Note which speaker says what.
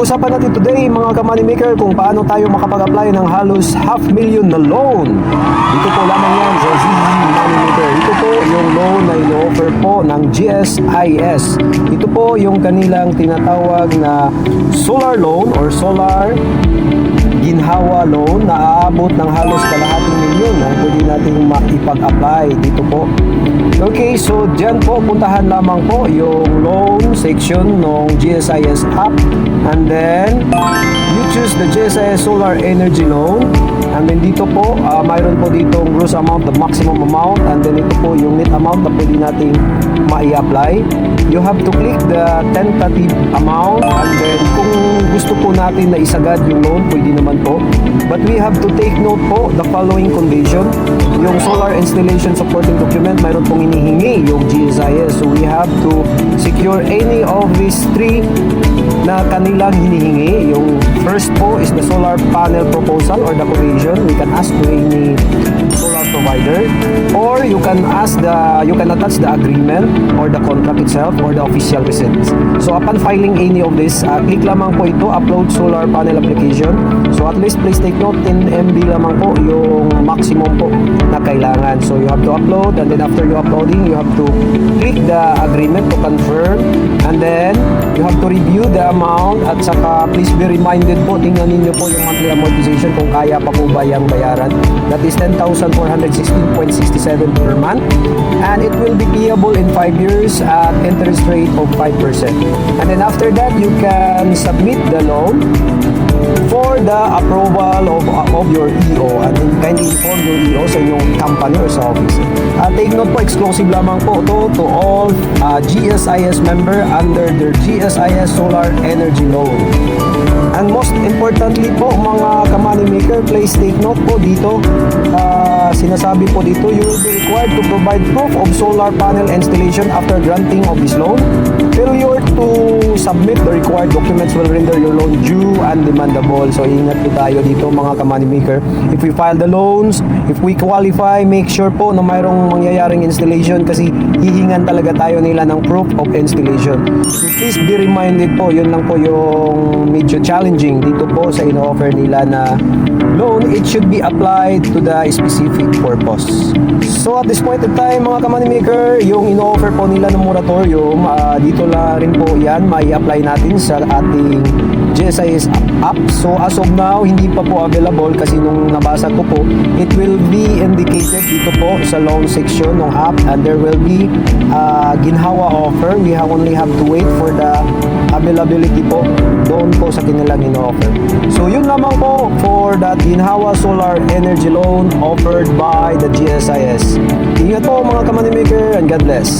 Speaker 1: pag-usapan natin today mga ka-money maker kung paano tayo makapag-apply ng halos 500,000 na loan. Dito po lamang yan sa ZZ Money Maker. Ito po yung loan na ino-offer po ng GSIS. Ito po yung kanilang tinatawag na solar loan or solar ginhawa loan na aabot ng halos kalahating milyon ang pwede nating maipag-apply dito po. Okay, so dyan po, puntahan lamang po yung loan section ng GSIS app, and then you choose the GSIS Solar Energy Loan, and then dito po, mayroon po dito gross amount, the maximum amount, and then ito po yung net amount na pwede nating mai-apply. You have to click the tentative amount, and then kung gusto po natin na isagad yung loan, pwede naman po. But we have to take note po the following condition. Yung solar installation supporting document, mayroon pong hinihingi yung GSIS. So we have to secure any of these three na kanilang hinihingi. Yung first po is the solar panel proposal or declaration. We can ask to any solar provider, or you can attach the agreement or the contract itself or the official receipts. So upon filing any of this, click lamang po ito, upload solar panel application. So at least please take note, 10 MB lamang po yung maximum po na kailangan. So you have to upload, and then after you uploading, you have to click the agreement to confirm, and then you have to review the amount, at saka please be reminded po, tingnan ninyo po yung monthly amortization kung kaya pa po ba yung bayaran. That is 10,416.67 per month, and it will be payable in 5 years at interest rate of 5%. And then after that, you can submit the loan for the approval of your EO, and then kindly inform your EO sa inyong company or sa office. Take note po, exclusive lamang po to all GSIS member under their GSIS Solar Energy Loan. And most importantly po mga ka-money maker, please take note po dito, sinasabi po dito, you will be required to provide proof of solar panel installation after granting of this loan. Failure to submit the required documents will render your loan due and demandable. So ingat po tayo dito mga ka-money maker. If we file the loans, if we qualify, make sure po na mayroong mangyayaring installation, kasi hihingan talaga tayo nila ng proof of installation. So please be reminded po, yun lang po yung medyo challenging dito po sa ino-offer nila na loan. It should be applied to the specific purpose. So at this point in time mga ka-money maker, yung ino-offer po nila ng moratorium, dito lang rin po yan mai-apply natin sa ating GSIS app. So as of now, hindi pa po available, kasi nung nabasa ko po, it will be indicated dito po sa loan section ng app, and there will be ginhawa offer. We only have to wait for the availability po doon po sa kanilang ino-offer. So yun lamang po for that ginhawa solar energy loan offered by the GSIS. Ingat po mga ka-money maker, and God bless.